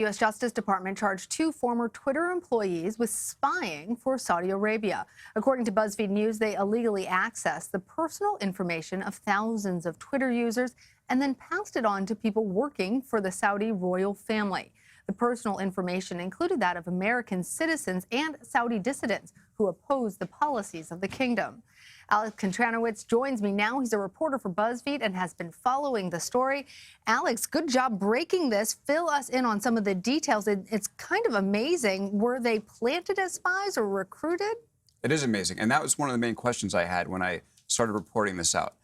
U.S. Justice Department charged two former Twitter employees with spying for Saudi Arabia. According to BuzzFeed News, they illegally accessed the personal information of thousands of Twitter users and then passed it on to people working for the Saudi royal family. The personal information included that of American citizens and Saudi dissidents who oppose the policies of the kingdom. Alex Kontranowicz joins me now. He's a reporter for BuzzFeed and has been following the story. Alex, good job breaking this. Fill us in on some of the details. It's kind of amazing. Were they planted as spies or recruited? It is amazing. And that was one of the main questions I had when I started reporting this out.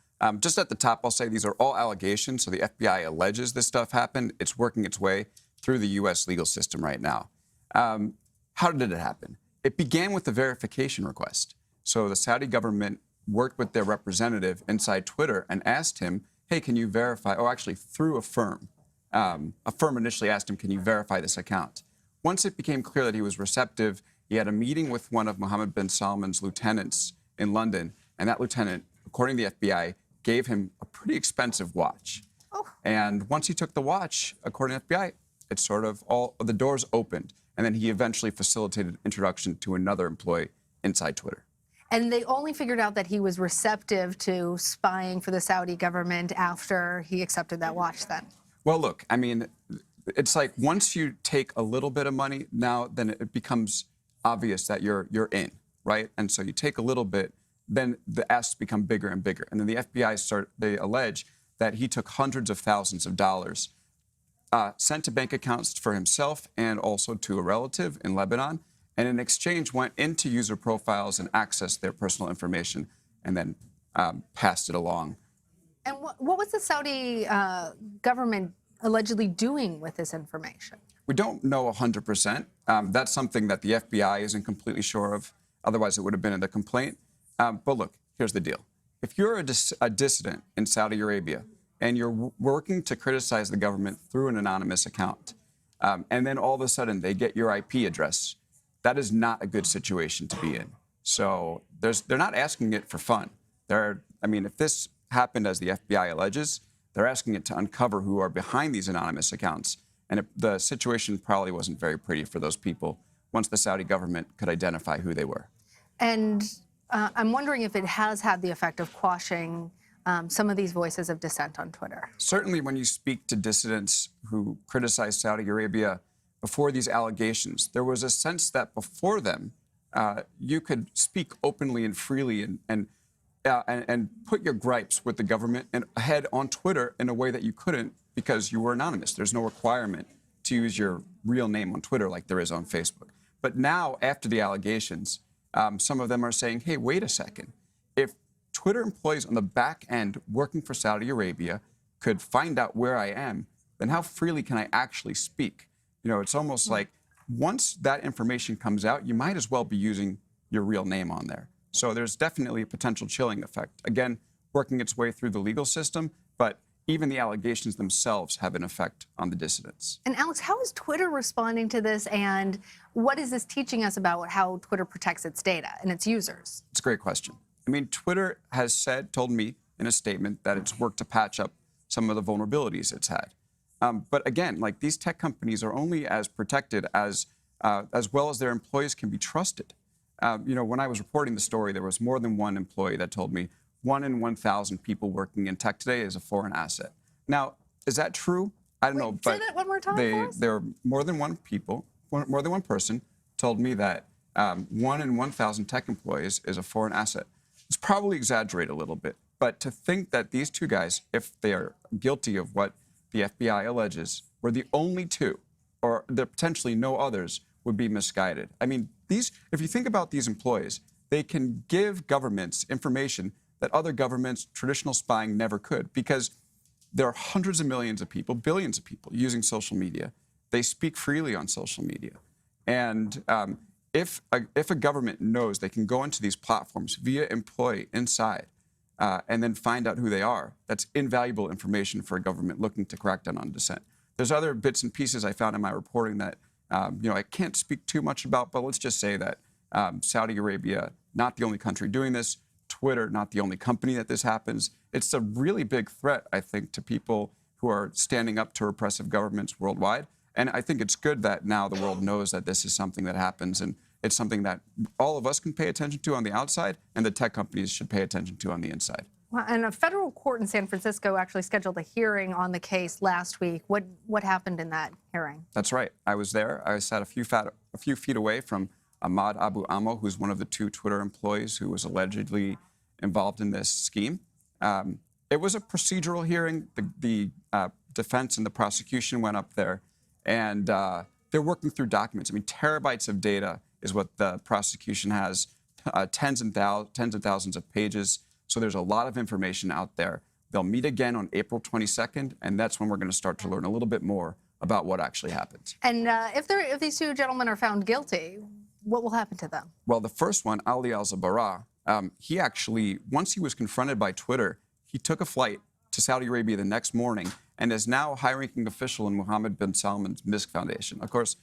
Just at the top, I'll say these are all allegations. So the FBI alleges this stuff happened. It's working its way through the U.S. legal system right now. How did it happen? It began with a verification request. So the Saudi government worked with their representative inside Twitter and asked him, hey, can you verify, or actually through a firm. A firm initially asked him, can you verify this account? Once it became clear that he was receptive, he had a meeting with one of Mohammed bin Salman's lieutenants in London, and that lieutenant, according to the FBI, gave him a pretty expensive watch. Oh. And once he took the watch, according to the FBI, it sort of all the doors opened, and then he eventually facilitated introduction to another employee inside Twitter. And they only figured out that he was receptive to spying for the Saudi government after he accepted that watch then? Well, look, I mean, it's like once you take a little bit of money, now then it becomes obvious that you're in, right? And so you take a little bit, then the asks become bigger and bigger. And then the FBI they allege that he took hundreds of thousands of dollars sent to bank accounts for himself and also to a relative in Lebanon, and in exchange went into user profiles and accessed their personal information and then passed it along. And what was the Saudi government allegedly doing with this information? We don't know 100%. That's something that the FBI isn't completely sure of. Otherwise, it would have been in the complaint. But look, here's the deal. If you're a dissident in Saudi Arabia and you're working to criticize the government through an anonymous account, and then all of a sudden they get your IP address, that is not a good situation to be in. So they're not asking it for fun. If this happened as the FBI alleges, they're asking it to uncover who are behind these anonymous accounts. And the situation probably wasn't very pretty for those people once the Saudi government could identify who they were. And I'm wondering if it has had the effect of quashing some of these voices of dissent on Twitter. Certainly when you speak to dissidents who criticize Saudi Arabia before these allegations, there was a sense that before them, you could speak openly and freely and put your gripes with the government and ahead on Twitter in a way that you couldn't because you were anonymous. There's no requirement to use your real name on Twitter like there is on Facebook. But now, after the allegations, some of them are saying, hey, wait a second. If Twitter employees on the back end working for Saudi Arabia could find out where I am, then how freely can I actually speak? You know, it's almost like once that information comes out, you might as well be using your real name on there. So there's definitely a potential chilling effect. Again, working its way through the legal system, but even the allegations themselves have an effect on the dissidents. And Alex, how is Twitter responding to this, and what is this teaching us about how Twitter protects its data and its users? It's a great question. I mean, Twitter has told me in a statement that it's worked to patch up some of the vulnerabilities it's had. But again, like these tech companies are only as protected as well as their employees can be trusted. When I was reporting the story, there was more than one employee that told me 1 in 1,000 people working in tech today is a foreign asset. Now, is that true? I don't know, but say that one more time there are more than one person told me that 1 in 1,000 tech employees is a foreign asset. It's probably exaggerated a little bit, but to think that these two guys, if they are guilty of what the FBI alleges, were the only two, or there potentially no others, would be misguided. I mean, if you think about these employees, they can give governments information that other governments, traditional spying, never could, because there are hundreds of millions of people, billions of people using social media. They speak freely on social media. And if a government knows they can go into these platforms via employee inside and then find out who they are, that's invaluable information for a government looking to crack down on dissent. There's other bits and pieces I found in my reporting that I can't speak too much about, but let's just say that Saudi Arabia, not the only country doing this, Twitter, not the only company that this happens. It's a really big threat, I think, to people who are standing up to repressive governments worldwide. And I think it's good that now the world knows that this is something that happens, and it's something that all of us can pay attention to on the outside, and the tech companies should pay attention to on the inside. Well, and a federal court in San Francisco actually scheduled a hearing on the case last week. What happened in that hearing? That's right. I was there. I sat a few feet away from Ahmad Abu Amo, who's one of the 2 Twitter employees who was allegedly involved in this scheme. It was a procedural hearing. The defense and the prosecution went up there, and they're working through documents. I mean, terabytes of data is what the prosecution has, tens of thousands of pages. So there's a lot of information out there. They'll meet again on April 22nd, and that's when we're going to start to learn a little bit more about what actually happens. And if these 2 gentlemen are found guilty, what will happen to them? Well, the first one, Ali Al-Zabara, he actually, once he was confronted by Twitter, he took a flight to Saudi Arabia the next morning and is now a high-ranking official in Mohammed bin Salman's MISC Foundation. Of course,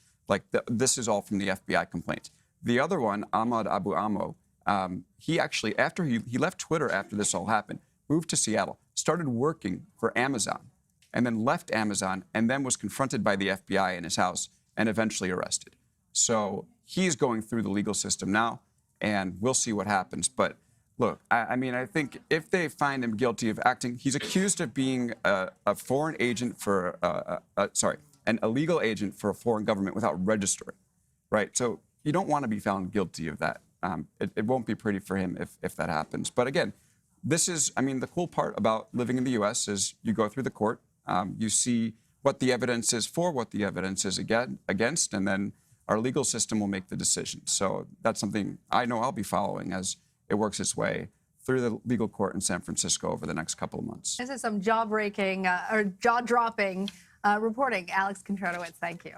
this is all from the FBI complaints. The other one, Ahmad Abu Amo, he actually, after he left Twitter after this all happened, moved to Seattle, started working for Amazon, and then left Amazon, and then was confronted by the FBI in his house and eventually arrested. So he's going through the legal system now, and we'll see what happens. But look, I mean, I think if they find him guilty of acting, he's accused of being a foreign agent for, an illegal agent for a foreign government without registering, right? So you don't want to be found guilty of that. It won't be pretty for him if that happens. But again, this is, I mean, the cool part about living in the U.S. is you go through the court, you see what the evidence is for, what the evidence is against, and then our legal system will make the decision. So that's something I know I'll be following as it works its way through the legal court in San Francisco over the next couple of months. This is some jaw-breaking or jaw-dropping reporting. Alex Contreras, thank you.